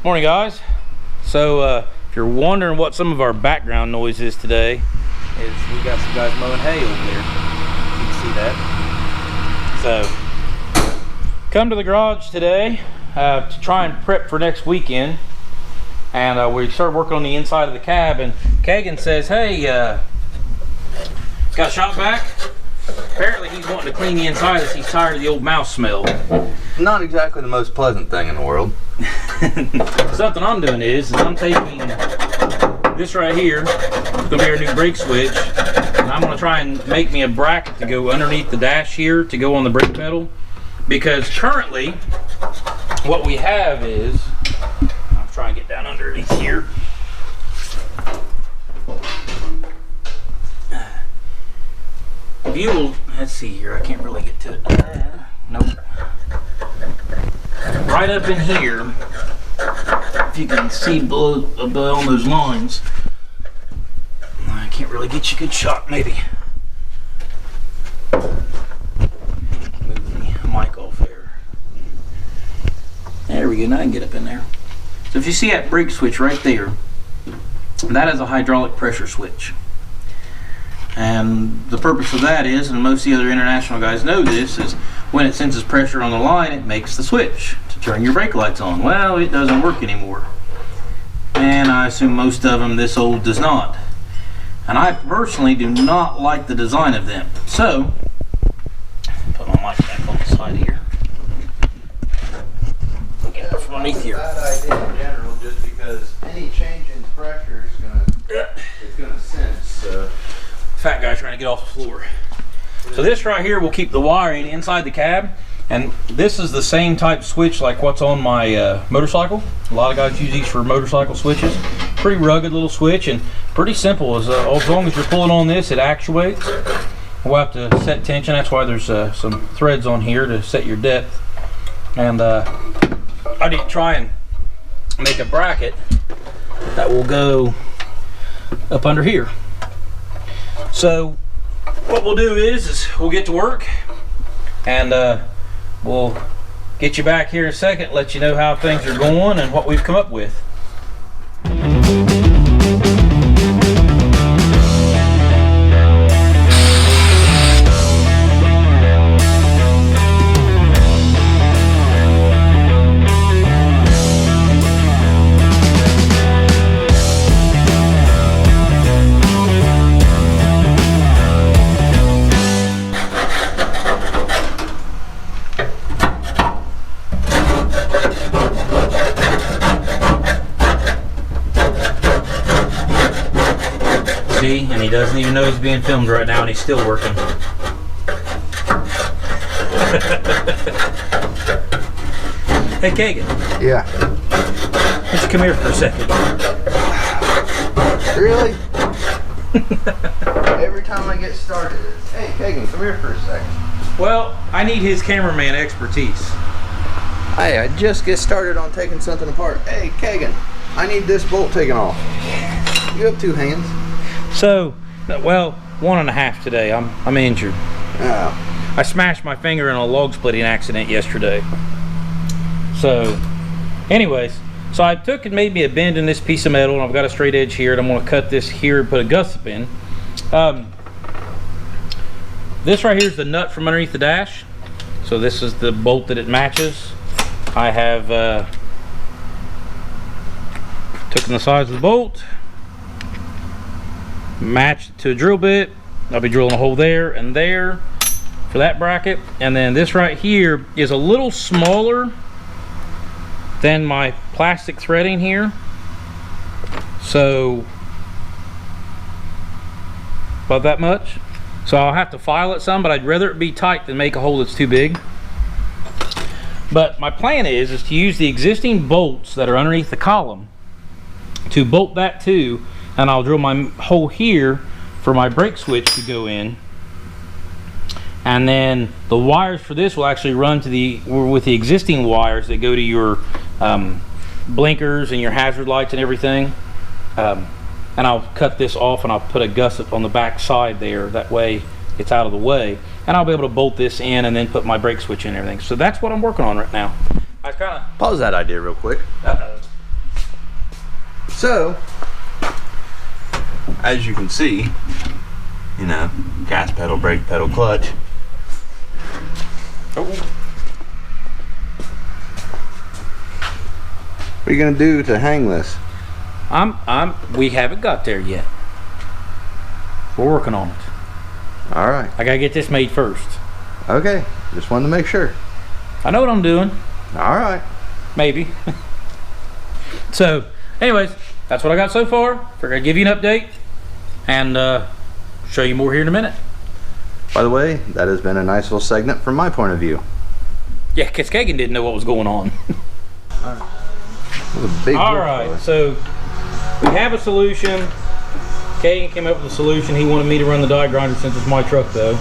Morning, guys. So if you're wondering what some of our background noise is today, is we got some guys mowing hay over there. You can see that. So come to the garage today to try and prep for next weekend, and we started working on the inside of the cab, and Kagan says, hey, got a shop vac? Apparently he's wanting to clean the inside as he's tired of the old mouse smell. Not exactly the most pleasant thing in the world. Something I'm doing is I'm taking this right here, it's gonna be our new brake switch, and I'm gonna try and make me a bracket to go underneath the dash here to go on the brake pedal, because currently what we have is, I'll try and get down underneath here. If you will, let's see here, I can't really get to it. Nope. Right up in here, if you can see below on those lines, I can't really get you a good shot, maybe. Move the mic off there. There we go, now I can get up in there. So if you see that brake switch right there, that is a hydraulic pressure switch. And the purpose of that is, and most of the other international guys know this, is when it senses pressure on the line, it makes the switch to turn your brake lights on. Well, it doesn't work anymore. And I assume most of them this old does not. And I personally do not like the design of them. So, put my mic back on the side here. Get it from underneath here. Bad idea in general, just because any change in pressure is gonna sense. Fat guy trying to get off the floor. So this right here will keep the wiring inside the cab, and this is the same type switch like what's on my motorcycle. A lot of guys use these for motorcycle switches. Pretty rugged little switch and pretty simple. As long as you're pulling on this, it actuates. We'll have to set tension. That's why there's some threads on here to set your depth. And I need to try and make a bracket that will go up under here. So what we'll do is we'll get to work, and we'll get you back here in a second, let you know how things are going and what we've come up with. And he doesn't even know he's being filmed right now, and he's still working. Hey, Kagan. Yeah. Why don't you come here for a second? Really? Every time I get started, it's, hey, Kagan, come here for a second. Well, I need his cameraman expertise. Hey, I just get started on taking something apart. Hey, Kagan, I need this bolt taken off. You have two hands. So, well, 1.5 today. I'm injured. Oh. I smashed my finger in a log splitting accident yesterday. So, anyways, so I took and made me a bend in this piece of metal, and I've got a straight edge here, and I'm going to cut this here and put a gusset in. This right here is the nut from underneath the dash. So this is the bolt that it matches. I have taken the size of the bolt, matched it to a drill bit. I'll be drilling a hole there and there for that bracket, and then this right here is a little smaller than my plastic threading here, so about that much. So I'll have to file it some, but I'd rather it be tight than make a hole that's too big. But my plan is to use the existing bolts that are underneath the column to bolt that to, and I'll drill my hole here for my brake switch to go in, and then the wires for this will actually run to with the existing wires that go to your blinkers and your hazard lights and everything. And I'll cut this off, and I'll put a gusset on the back side there, that way it's out of the way, and I'll be able to bolt this in and then put my brake switch in and everything. So that's what I'm working on right now. I was kind of pause that idea real quick. So, as you can see, you know, gas pedal, brake pedal, clutch. Oh. What are you gonna do to hang this? We haven't got there yet. We're working on it. All right. I gotta get this made first. Okay. Just wanted to make sure. I know what I'm doing. All right. Maybe. So, anyways, that's what I got so far. Figured I'd give you an update and show you more here in a minute. By the way, that has been a nice little segment from my point of view. Yeah, because Kagan didn't know what was going on. All right, so we have a solution. Kagan came up with a solution. He wanted me to run the die grinder since it's my truck, though.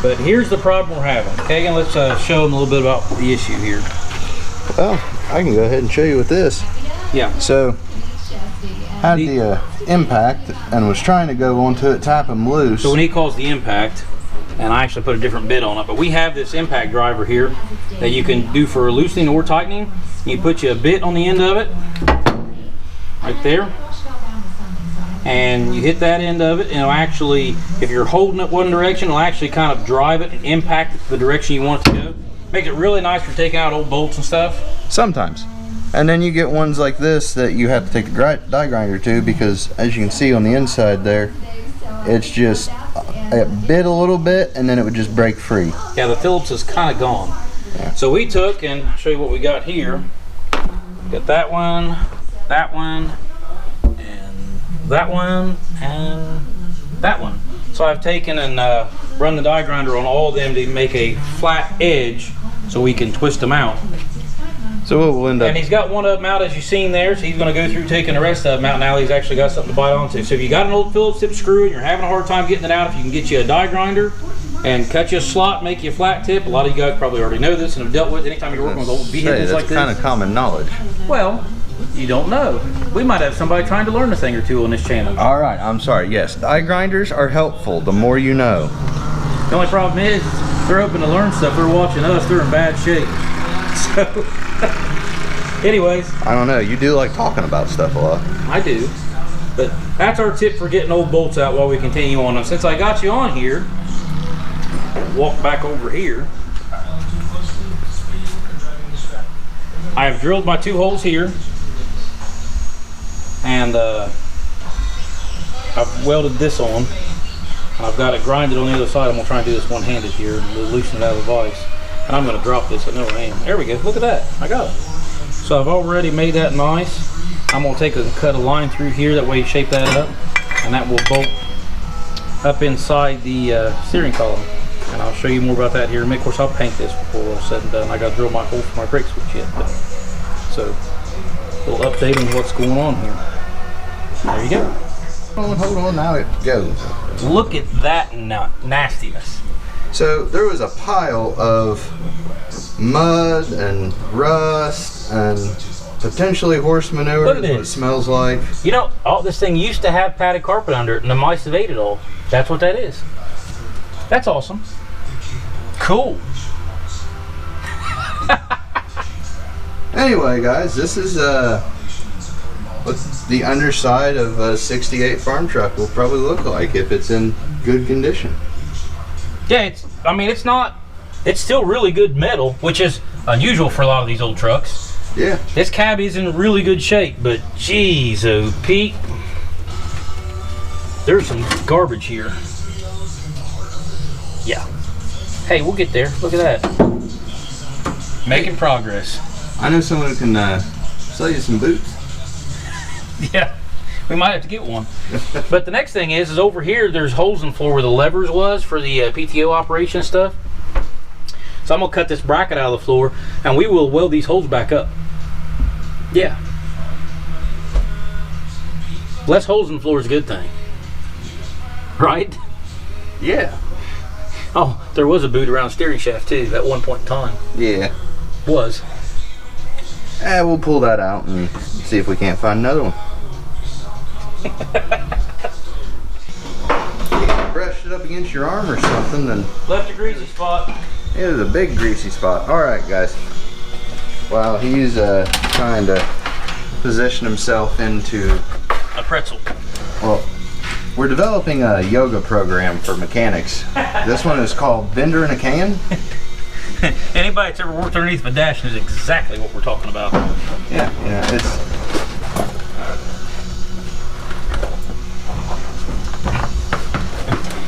But here's the problem we're having. Kagan, let's show him a little bit about the issue here. Well, I can go ahead and show you with this. Yeah. So, had the impact and was trying to go onto it, tap them loose. So when he calls the impact, and I actually put a different bit on it, but we have this impact driver here that you can do for loosening or tightening. You put you a bit on the end of it, right there, and you hit that end of it, and it'll actually, if you're holding it one direction, it'll actually kind of drive it and impact the direction you want it to go. Makes it really nice for taking out old bolts and stuff. Sometimes. And then you get ones like this that you have to take the die grinder to, because as you can see on the inside there, it's just, it bit a little bit and then it would just break free. Yeah, the Phillips is kind of gone. Yeah. So we took, and I'll show you what we got here. Got that one, and that one, and that one. So I've taken and run the die grinder on all of them to make a flat edge so we can twist them out. So what we'll end up... And he's got one of them out, as you've seen there, so he's going to go through taking the rest of them out. Now he's actually got something to bite onto. So if you got an old Phillips tip screw and you're having a hard time getting it out, if you can get you a die grinder and cut you a slot, make you a flat tip. A lot of you guys probably already know this and have dealt with it anytime you're working with old vehicles like this. That's kind of common knowledge. Well, you don't know. We might have somebody trying to learn a thing or two on this channel. All right, I'm sorry. Yes, die grinders are helpful. The more you know. The only problem is they're hoping to learn stuff. They're watching us. They're in bad shape. So, anyways. I don't know. You do like talking about stuff a lot. I do. But that's our tip for getting old bolts out while we continue on. And since I got you on here, walk back over here. I have drilled my 2 holes here. And I've welded this on. And I've got it grinded on the other side. I'm going to try and do this one-handed here and loosen it out of the vise. And I'm going to drop this. I know I am. There we go. Look at that. I got it. So I've already made that nice. I'm going to take and cut a line through here. That way you shape that up. And that will bolt up inside the steering column. And I'll show you more about that here. And of course, I'll paint this before we're all said and done. I got to drill my hole for my brake switch yet. So, a little update on what's going on here. There you go. Hold on, now it goes. Look at that nastiness. So there was a pile of mud and rust and potentially horse manure. Look at is what it this. smells like. You know, this thing used to have padded carpet under it, and the mice have ate it all. That's what that is. That's awesome. Cool. Anyway, guys, this is what the underside of a 68 farm truck will probably look like if it's in good condition. Yeah, I mean, it's still really good metal, which is unusual for a lot of these old trucks. Yeah. This cab is in really good shape, but geez, oh Pete, there's some garbage here. Yeah. Hey, we'll get there. Look at that. Making progress. I know someone who can sell you some boots. Yeah, we might have to get one. But the next thing is over here, there's holes in the floor where the levers was for the PTO operation and stuff. So I'm gonna cut this bracket out of the floor and we will weld these holes back up. Yeah. Less holes in the floor is a good thing. Right? Yeah. Oh, there was a boot around the steering shaft too at one point in time. Yeah. Was. We'll pull that out and see if we can't find another one. You brushed it up against your arm or something, then Left a greasy spot. it was a big greasy spot. All right, guys. While he's trying to position himself into a pretzel. Well, we're developing a yoga program for mechanics. This one is called Bender in a Can. Anybody that's ever worked underneath a dash knows exactly what we're talking about. Yeah, it's.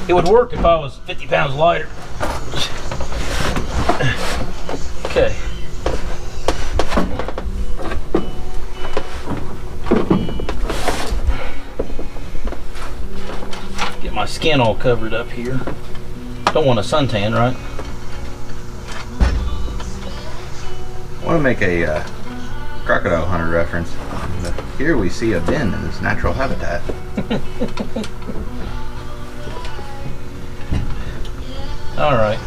It would work if I was 50 pounds lighter. Okay. Get my skin all covered up here. Don't want a suntan, right? I want to make a crocodile hunter reference. Here we see a bin in its natural habitat. All right.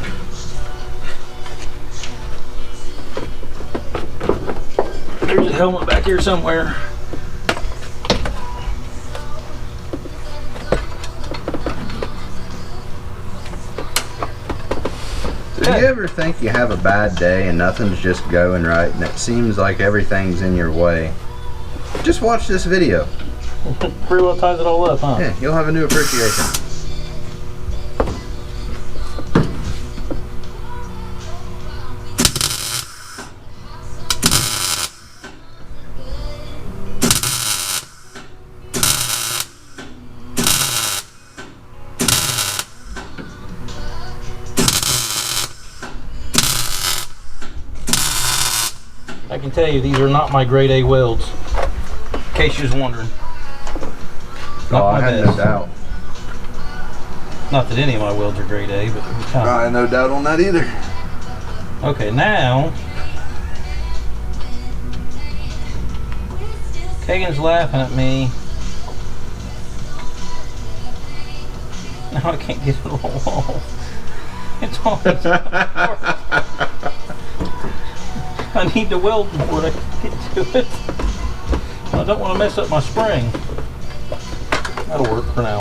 There's a helmet back here somewhere. Do you ever think you have a bad day and nothing's just going right and it seems like everything's in your way? Just watch this video. Pretty well ties it all up, huh? Yeah, you'll have a new appreciation. I can tell you these are not my grade A welds. In case you was wondering. Oh, I had no doubt. Not that any of my welds are grade A, but kind I had no doubt on that either. Okay, now Kagan's laughing at me. Now I can't get it all. It's all. I need to weld before I can get to it. I don't want to mess up my spring. That'll work for now.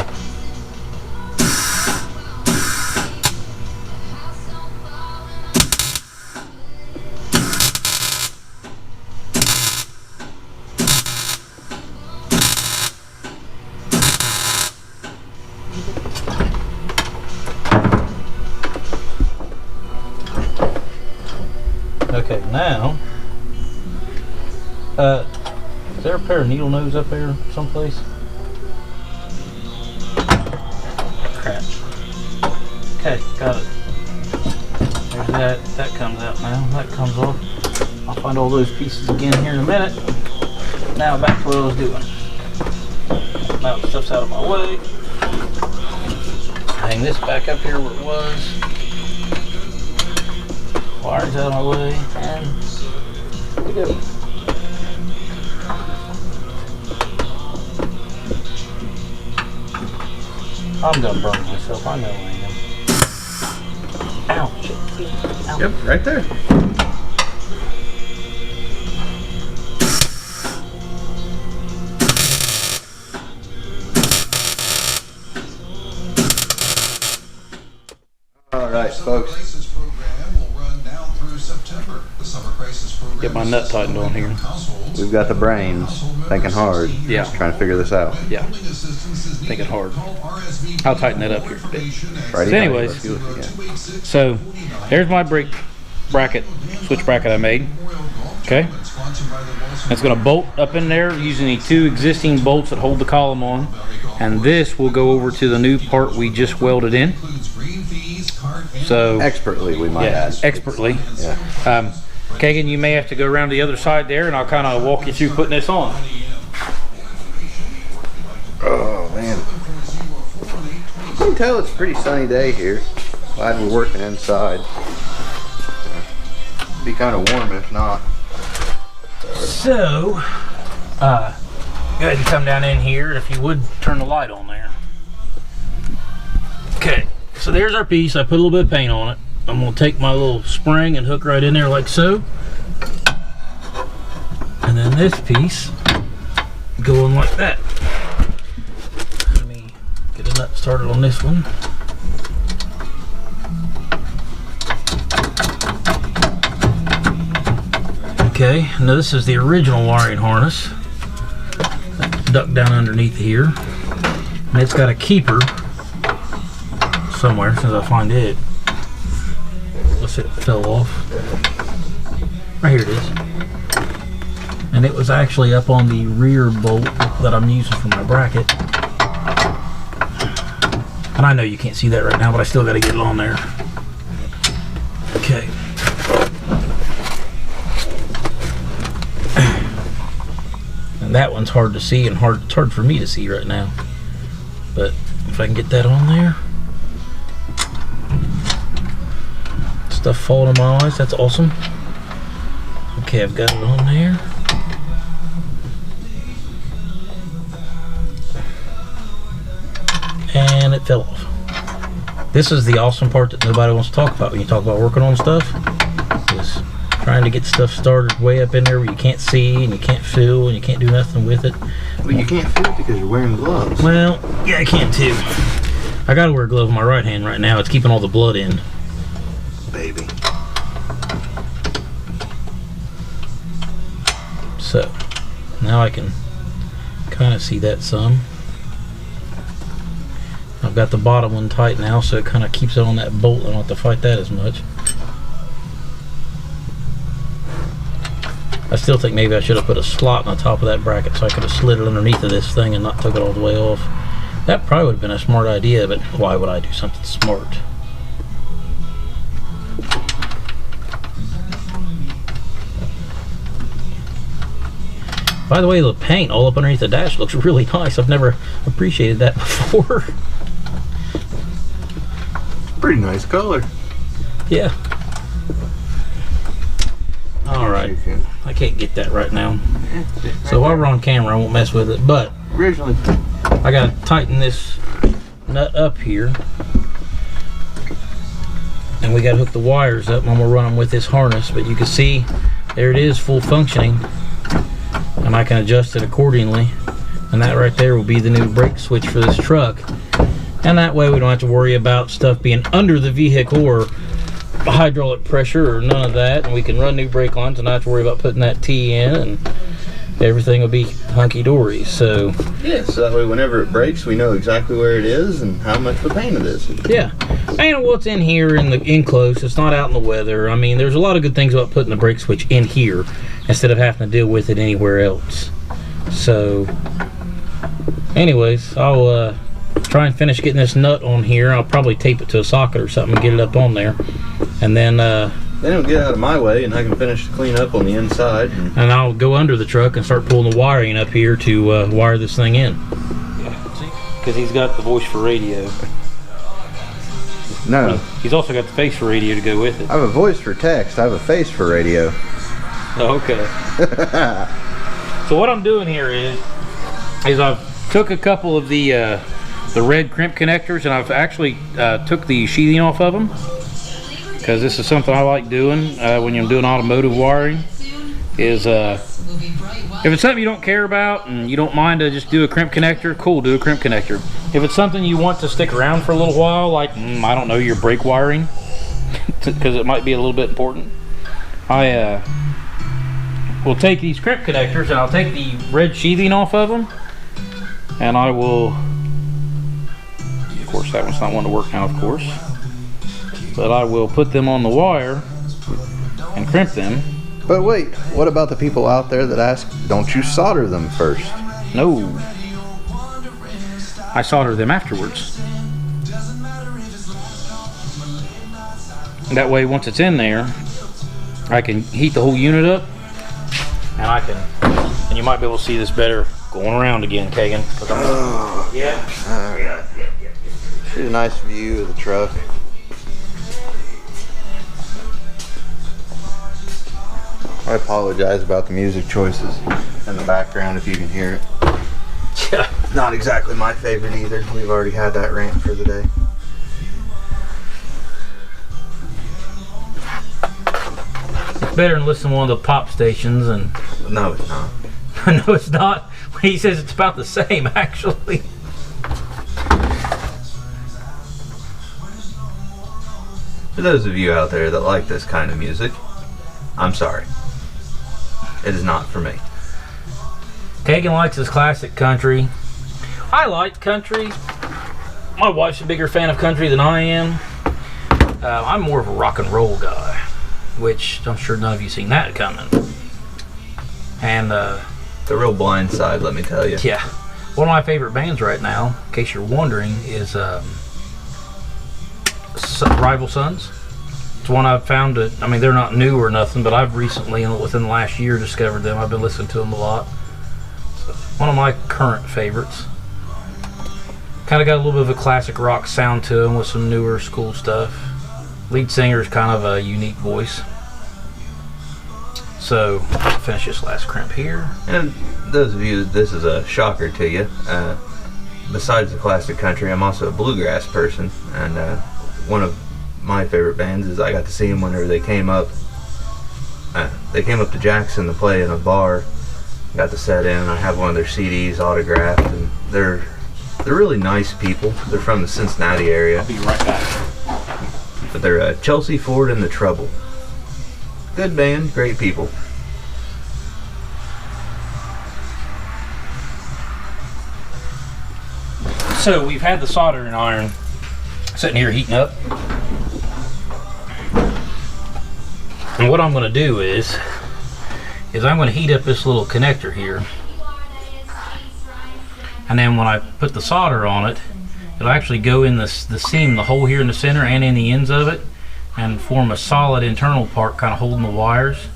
Okay, now, is there a pair of needle nose up there someplace? Crap. Okay, got it. There's that. That comes out now. That comes off. I'll find all those pieces again here in a minute. Now back to what I was doing. Now the stuff's out of my way. Hang this back up here where it was. Wire's out of my way, and here we go. I'm gonna burn myself, I know I am. Ow, shit. Ow. Yep, right there. All right, folks. Get my nut tightened on here. We've got the brains thinking hard. Yeah. Trying to figure this out. Yeah. Thinking hard. I'll tighten that up here a bit. So anyways, so there's my brake bracket, switch bracket I made. Okay. It's going to bolt up in there using the two existing bolts that hold the column on. And this will go over to the new part we just welded in. So expertly, we might add. Expertly. Yeah. Kagan, you may have to go around the other side there, and I'll kind of walk you through putting this on. Oh man, you can tell it's a pretty sunny day here. Glad we're working inside. It'd be kind of warm if not. So, go ahead and come down in here. If you would, turn the light on there. Okay, so there's our piece. I put a little bit of paint on it. I'm going to take my little spring and hook right in there like so. And then this piece going like that. Let me get a nut started on this one. Okay, now this is the original wiring harness. stuck down underneath here. And it's got a keeper somewhere, since I find it. Let's see, it fell off. Right here it is. And it was actually up on the rear bolt that I'm using for my bracket. And I know you can't see that right now, but I still got to get it on there. Okay. And that one's hard to see and it's hard for me to see right now. But if I can get that on there. Stuff falling in my eyes, that's awesome. Okay, I've got it on there. And it fell off. This is the awesome part that nobody wants to talk about when you talk about working on stuff. Is trying to get stuff started way up in there where you can't see and you can't feel and you can't do nothing with it. Well, you can't feel it because you're wearing gloves. Well, yeah, I can too. I gotta wear a glove in my right hand right now. It's keeping all the blood in. Baby. So, now I can kind of see that some. I've got the bottom one tight now, so it kind of keeps it on that bolt. I don't have to fight that as much. I still think maybe I should have put a slot on the top of that bracket so I could have slid it underneath of this thing and not took it all the way off. That probably would have been a smart idea, but why would I do something smart? By the way, the paint all up underneath the dash looks really nice. I've never appreciated that before. Pretty nice color. Yeah. Alright. I can't get that right now. So while we're on camera, I won't mess with it. But Originally, I gotta tighten this nut up here. And we gotta hook the wires up. I'm gonna run them with this harness. But you can see, there it is, full functioning. And I can adjust it accordingly. And that right there will be the new brake switch for this truck. And that way we don't have to worry about stuff being under the vehicle or hydraulic pressure or none of that. And we can run new brake lines and not have to worry about putting that T in, and everything will be hunky-dory. So yeah, so that way whenever it breaks, we know exactly where it is and how much of a pain it is. Yeah, and what's in here in the enclosed, it's not out in the weather. I mean, there's a lot of good things about putting the brake switch in here instead of having to deal with it anywhere else. So anyways, I'll try and finish getting this nut on here. I'll probably tape it to a socket or something and get it up on there, and then it'll get out of my way and I can finish the clean up on the inside, and I'll go under the truck and start pulling the wiring up here to wire this thing in. Yeah, see, because he's got the voice for radio. No, he's also got the face for radio to go with it. I have a voice for text. I have a face for radio. Oh, okay. So what I'm doing here is I've took a couple of the red crimp connectors, and I've actually took the sheathing off of them, because this is something I like doing when you're doing automotive wiring. Is if it's something you don't care about and you don't mind to just do a crimp connector, cool, do a crimp connector. If it's something you want to stick around for a little while, like I don't know, your brake wiring, because it might be a little bit important, I will take these crimp connectors and I'll take the red sheathing off of them, and I will, of course that one's not one to work now, of course, but I will put them on the wire and crimp them. But wait, what about the people out there that ask, don't you solder them first? No, I solder them afterwards. That way, once it's in there, I can heat the whole unit up, and and you might be able to see this better going around again, Kagan. Yeah. Here's a nice view of the truck. I apologize about the music choices in the background if you can hear it. Yeah. Not exactly my favorite either. We've already had that rant for the day. It's better than listening to one of the pop stations. And No, it's not. no, it's not. He says it's about the same, actually. For those of you out there that like this kind of music, I'm sorry. It is not for me. Kagan likes his classic country. I like country. My wife's a bigger fan of country than I am. I'm more of a rock and roll guy, which I'm sure none of you seen that coming. And it's a real blind side, let me tell you. yeah, one of my favorite bands right now, in case you're wondering, is Rival Sons. It's one I've found. I mean, they're not new or nothing, but I've recently, within the last year, discovered them. I've been listening to them a lot. So, one of my current favorites. Kind of got a little bit of a classic rock sound to them with some newer school stuff. Lead singer is kind of a unique voice. So, I'll finish this last crimp here. And those of you, this is a shocker to you. Besides the classic country, I'm also a bluegrass person, and one of my favorite bands is I got to see them whenever they came up. They came up to Jackson to play in a bar. Got to set in. I have one of their CDs autographed, and they're really nice people. They're from the Cincinnati area. I'll be right back. But they're Chelsea Ford and the Trouble. Good band, great people. So we've had the soldering iron sitting here heating up. And what I'm going to do is I'm going to heat up this little connector here. And then when I put the solder on it, it'll actually go in the seam, the hole here in the center and in the ends of it, and form a solid internal part kind of holding the wires.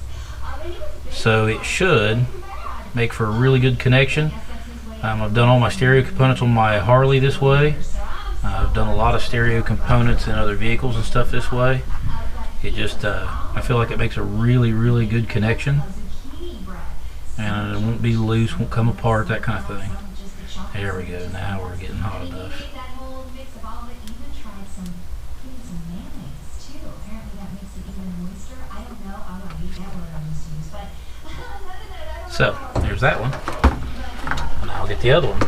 So it should make for a really good connection. I've done all my stereo components on my Harley this way. I've done a lot of stereo components in other vehicles and stuff this way. It just, I feel like it makes a really, really good connection. And it won't be loose, won't come apart, that kind of thing. There we go, now we're getting hot enough. So, there's that one. And I'll get the other one.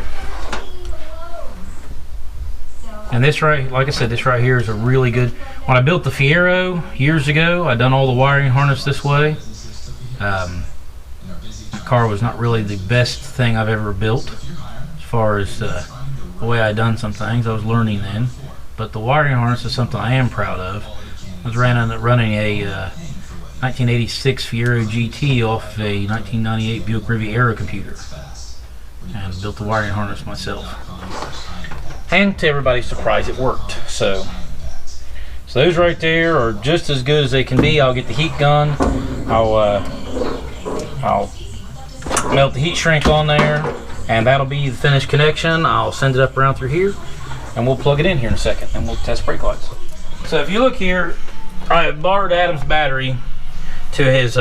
And this right, like I said, this right here is a really good, when I built the Fiero years ago, I done all the wiring harness this way. The car was not really the best thing I've ever built as far as the way I done some things. I was learning then, but the wiring harness is something I am proud of. I was running a 1986 Fiero GT off a 1998 Buick Riviera computer and built the wiring harness myself. And to everybody's surprise, it worked. So those right there are just as good as they can be. I'll get the heat gun. I'll melt the heat shrink on there, and that'll be the finished connection. I'll send it up around through here, and we'll plug it in here in a second, and we'll test brake lights. So if you look here, I have borrowed Adam's battery to his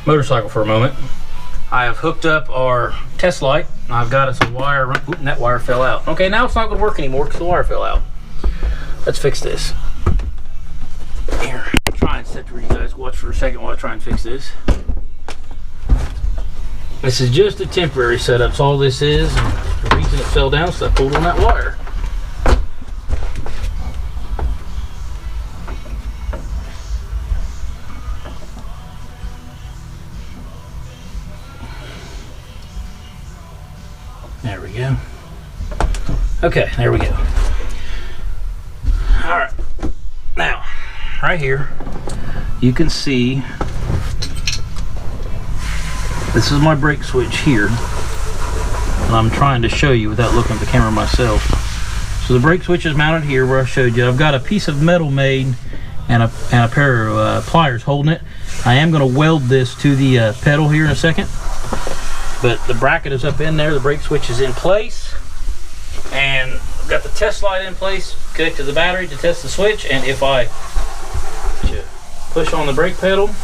motorcycle for a moment. I have hooked up our test light. I've got us a wire. Oop, and that wire fell out. Okay, now it's not going to work anymore because the wire fell out. Let's fix this. Here, I'll try and set where you guys watch for a second while I try and fix this. This is just a temporary setup. That's all this is. And the reason it fell down is I pulled on that wire. There we go. Okay, there we go. Alright. Now, right here, you can see this is my brake switch here. And I'm trying to show you without looking at the camera myself. So the brake switch is mounted here where I showed you. I've got a piece of metal made and a pair of pliers holding it. I am going to weld this to the pedal here in a second. But the bracket is up in there, the brake switch is in place, and I've got the test light in place, connected to the battery to test the switch, and if I push on the brake pedal, and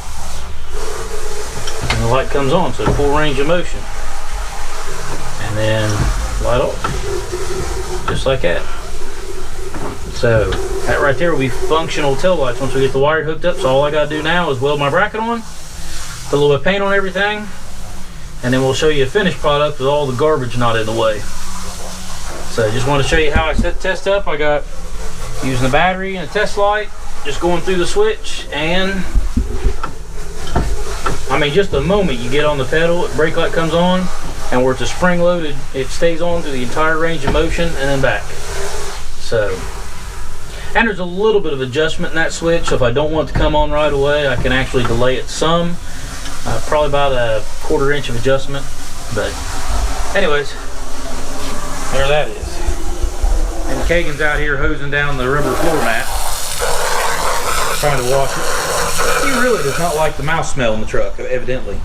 the light comes on, so full range of motion. And then light off, just like that. So that right there will be functional tail lights once we get the wire hooked up. So all I gotta do now is weld my bracket on, put a little bit of paint on everything, and then we'll show you a finished product with all the garbage not in the way. So I just want to show you how I set the test up. I got using the battery and a test light, just going through the switch, and I mean just the moment you get on the pedal, the brake light comes on, and where it's a spring loaded, it stays on through the entire range of motion and then back. So, and there's a little bit of adjustment in that switch, so if I don't want it to come on right away, I can actually delay it some. Probably about a 1/4 inch of adjustment, but anyways, there that is. And Kagan's out here hosing down the rubber floor mat, trying to wash it. He really does not like the mouse smell in the truck, evidently.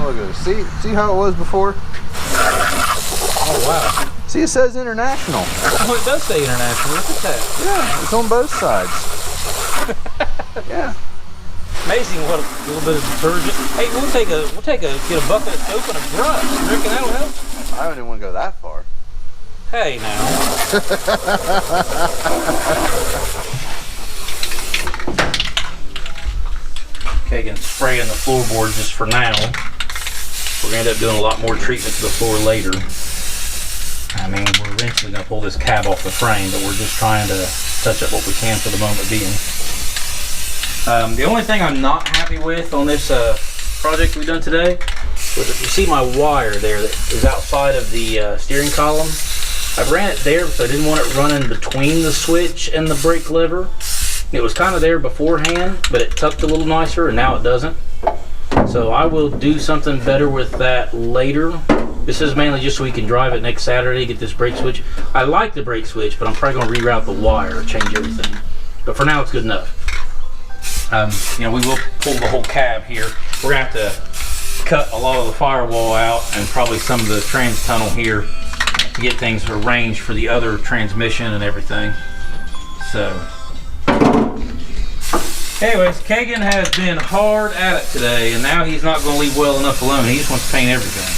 Look at this. See how it was before? Oh wow. See, it says international. Oh, it does say international. Look at that. Yeah, it's on both sides. Yeah. Amazing what a little bit of detergent. Hey, we'll get a bucket of soap and a brush. You reckon that'll help? I don't even want to go that far. Hey now. Kagan's spraying the floorboards just for now. We're gonna end up doing a lot more treatment to the floor later. I mean, we're eventually gonna pull this cab off the frame, but we're just trying to touch up what we can for the moment being. The only thing I'm not happy with on this project we've done today was if you see my wire there that is outside of the steering column. I ran it there because I didn't want it running between the switch and the brake lever. It was kind of there beforehand, but it tucked a little nicer, and now it doesn't. So I will do something better with that later. This is mainly just so we can drive it next Saturday, get this brake switch. I like the brake switch, but I'm probably going to reroute the wire, change everything. But for now, it's good enough. You know, we will pull the whole cab here. We're going to have to cut a lot of the firewall out and probably some of the trans tunnel here to get things arranged for the other transmission and everything. So, anyways, Kagan has been hard at it today, and now he's not going to leave well enough alone. He just wants to paint everything.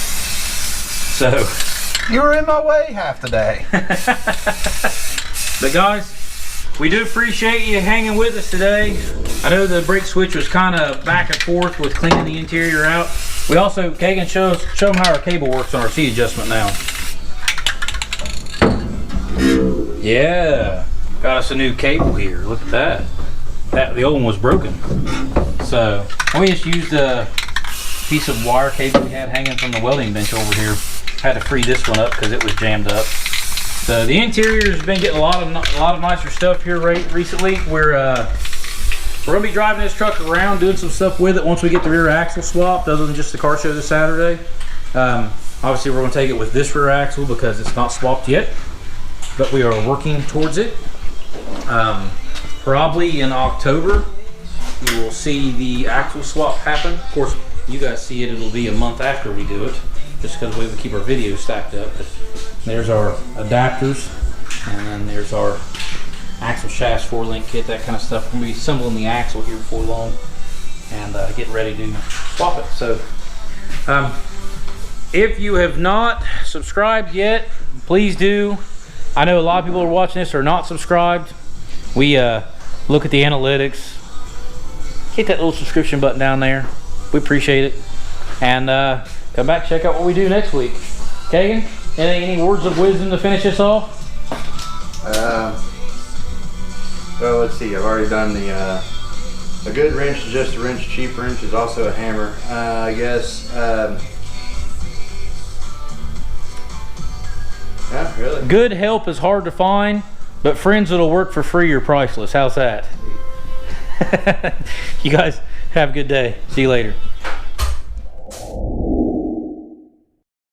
So, You were in my way half the day. but guys, we do appreciate you hanging with us today. I know the brake switch was kind of back and forth with cleaning the interior out. We also, Kagan, show them how our cable works on our seat adjustment now. Yeah, got us a new cable here. Look at that. The old one was broken. So we just used a piece of wire cable we had hanging from the welding bench over here. Had to free this one up because it was jammed up. So the interior has been getting a lot of nicer stuff here recently. We're gonna be driving this truck around, doing some stuff with it once we get the rear axle swapped, other than just the car show this Saturday. Obviously we're gonna take it with this rear axle because it's not swapped yet, but we are working towards it. Probably in October, you will see the axle swap happen. Of course, you guys see it, it'll be a month after we do it, just because we have to keep our videos stacked up. But there's our adapters, and then there's our axle shafts, 4-link kit, that kind of stuff. We're going to be assembling the axle here before long and getting ready to swap it. So, if you have not subscribed yet, please do. I know a lot of people who are watching this are not subscribed. We look at the analytics. Hit that little subscription button down there. We appreciate it. And come back, check out what we do next week. Kagan, any words of wisdom to finish us off? Well, let's see. I've already done the a good wrench is just a wrench. A cheap wrench is also a hammer. I guess. Yeah, really. Good help is hard to find, but friends that'll work for free are priceless. How's that? You guys have a good day. See you later.